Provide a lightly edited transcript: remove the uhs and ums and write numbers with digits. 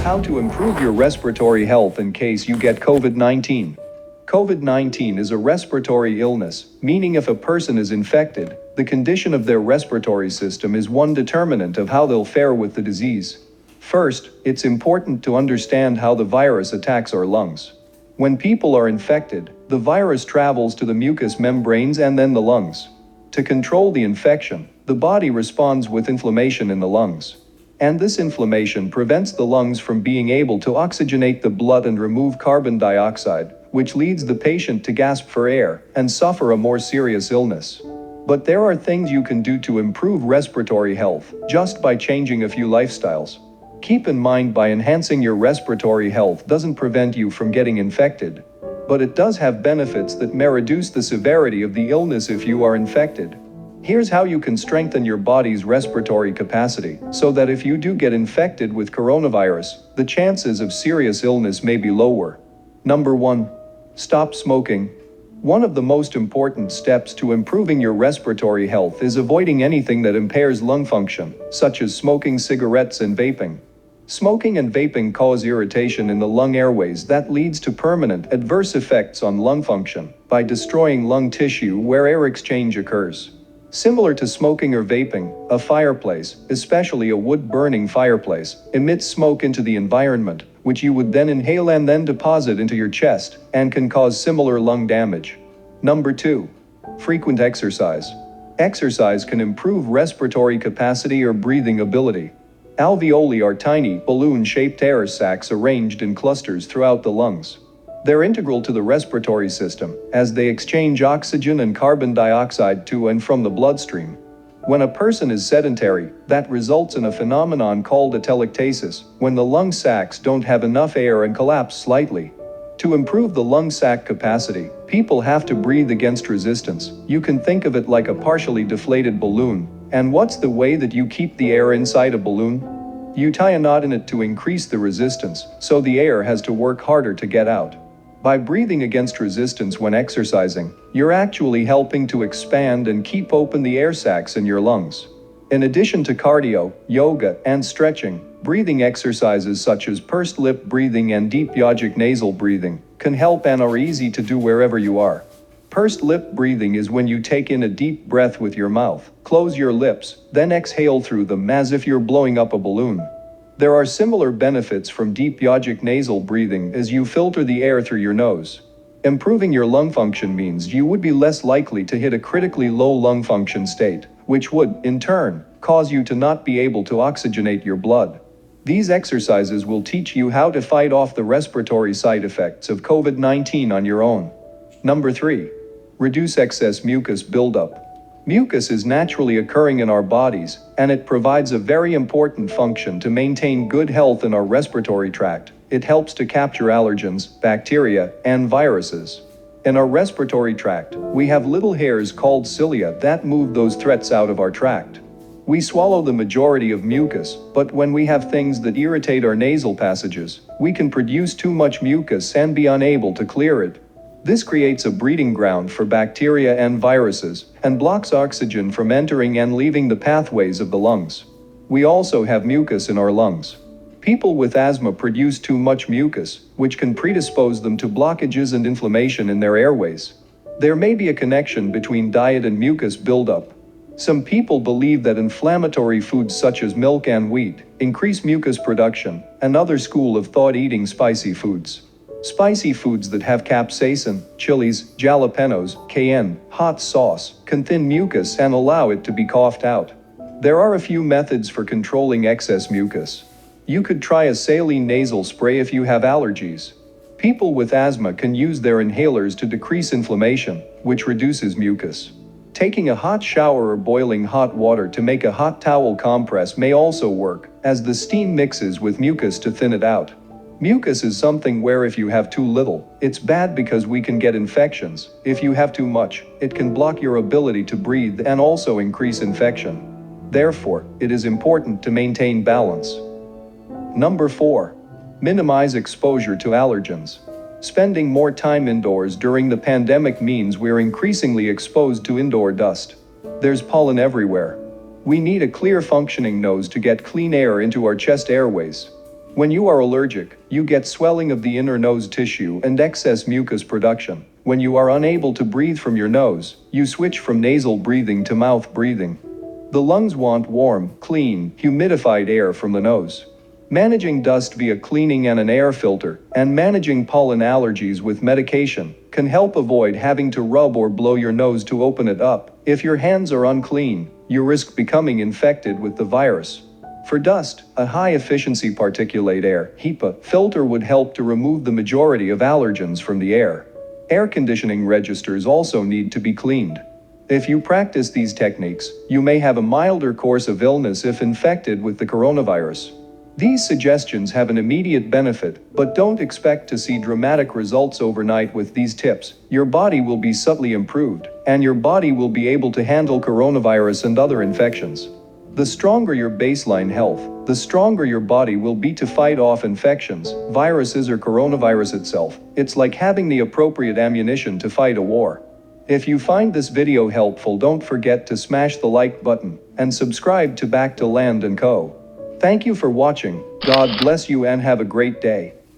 How to improve your respiratory health in case you get COVID-19. COVID-19 is a respiratory illness, meaning if a person is infected, the condition of their respiratory system is one determinant of how they'll fare with the disease. First, it's important to understand how the virus attacks our lungs. When people are infected, the virus travels to the mucous membranes and then the lungs. To control the infection, the body responds with inflammation in the lungs. And this inflammation prevents the lungs from being able to oxygenate the blood and remove carbon dioxide, which leads the patient to gasp for air and suffer a more serious illness. But there are things you can do to improve respiratory health just by changing a few lifestyles. Keep in mind, by enhancing your respiratory health doesn't prevent you from getting infected, but it does have benefits that may reduce the severity of the illness if you are infected. Here's how you can strengthen your body's respiratory capacity so that if you do get infected with coronavirus, the chances of serious illness may be lower. Number 1. Stop smoking. One of the most important steps to improving your respiratory health is avoiding anything that impairs lung function, such as smoking cigarettes and vaping. Smoking and vaping cause irritation in the lung airways that leads to permanent adverse effects on lung function by destroying lung tissue where air exchange occurs. Similar to smoking or vaping, a fireplace, especially a wood-burning fireplace, emits smoke into the environment, which you would then inhale and then deposit into your chest, and can cause similar lung damage. Number 2. Frequent exercise. Exercise can improve respiratory capacity or breathing ability. Alveoli are tiny, balloon-shaped air sacs arranged in clusters throughout the lungs. They're integral to the respiratory system, as they exchange oxygen and carbon dioxide to and from the bloodstream. When a person is sedentary, that results in a phenomenon called atelectasis, when the lung sacs don't have enough air and collapse slightly. To improve the lung sac capacity, people have to breathe against resistance. You can think of it like a partially deflated balloon. And what's the way that you keep the air inside a balloon? You tie a knot in it to increase the resistance, so the air has to work harder to get out. By breathing against resistance when exercising, you're actually helping to expand and keep open the air sacs in your lungs. In addition to cardio, yoga, and stretching, breathing exercises such as pursed lip breathing and deep yogic nasal breathing can help and are easy to do wherever you are. Pursed lip breathing is when you take in a deep breath with your mouth, close your lips, then exhale through them as if you're blowing up a balloon. There are similar benefits from deep yogic nasal breathing as you filter the air through your nose. Improving your lung function means you would be less likely to hit a critically low lung function state, which would, in turn, cause you to not be able to oxygenate your blood. These exercises will teach you how to fight off the respiratory side effects of COVID-19 on your own. Number 3. Reduce excess mucus buildup. Mucus is naturally occurring in our bodies, and it provides a very important function to maintain good health in our respiratory tract. It helps to capture allergens, bacteria, and viruses. In our respiratory tract, we have little hairs called cilia that move those threats out of our tract. We swallow the majority of mucus, but when we have things that irritate our nasal passages, we can produce too much mucus and be unable to clear it. This creates a breeding ground for bacteria and viruses, and blocks oxygen from entering and leaving the pathways of the lungs. We also have mucus in our lungs. People with asthma produce too much mucus, which can predispose them to blockages and inflammation in their airways. There may be a connection between diet and mucus buildup. Some people believe that inflammatory foods such as milk and wheat increase mucus production. Another school of thought eating spicy foods. Spicy foods that have capsaicin, chilies, jalapenos, cayenne, hot sauce, can thin mucus and allow it to be coughed out. There are a few methods for controlling excess mucus. You could try a saline nasal spray if you have allergies. People with asthma can use their inhalers to decrease inflammation, which reduces mucus. Taking a hot shower or boiling hot water to make a hot towel compress may also work, as the steam mixes with mucus to thin it out. Mucus is something where if you have too little, it's bad because we can get infections. If you have too much, it can block your ability to breathe and also increase infection. Therefore, it is important to maintain balance. Number 4. Minimize exposure to allergens. Spending more time indoors during the pandemic means we're increasingly exposed to indoor dust. There's pollen everywhere. We need a clear functioning nose to get clean air into our chest airways. When you are allergic, you get swelling of the inner nose tissue and excess mucus production. When you are unable to breathe from your nose, you switch from nasal breathing to mouth breathing. The lungs want warm, clean, humidified air from the nose. Managing dust via cleaning and an air filter, and managing pollen allergies with medication, can help avoid having to rub or blow your nose to open it up. If your hands are unclean, you risk becoming infected with the virus. For dust, a high-efficiency particulate air (HEPA) filter would help to remove the majority of allergens from the air. Air conditioning registers also need to be cleaned. If you practice these techniques, you may have a milder course of illness if infected with the coronavirus. These suggestions have an immediate benefit, but don't expect to see dramatic results overnight with these tips. Your body will be subtly improved, and your body will be able to handle coronavirus and other infections. The stronger your baseline health, the stronger your body will be to fight off infections, viruses or coronavirus itself. It's like having the appropriate ammunition to fight a war. If you find this video helpful, don't forget to smash the like button and subscribe to Backtolandandco. Thank you for watching. God bless you and have a great day.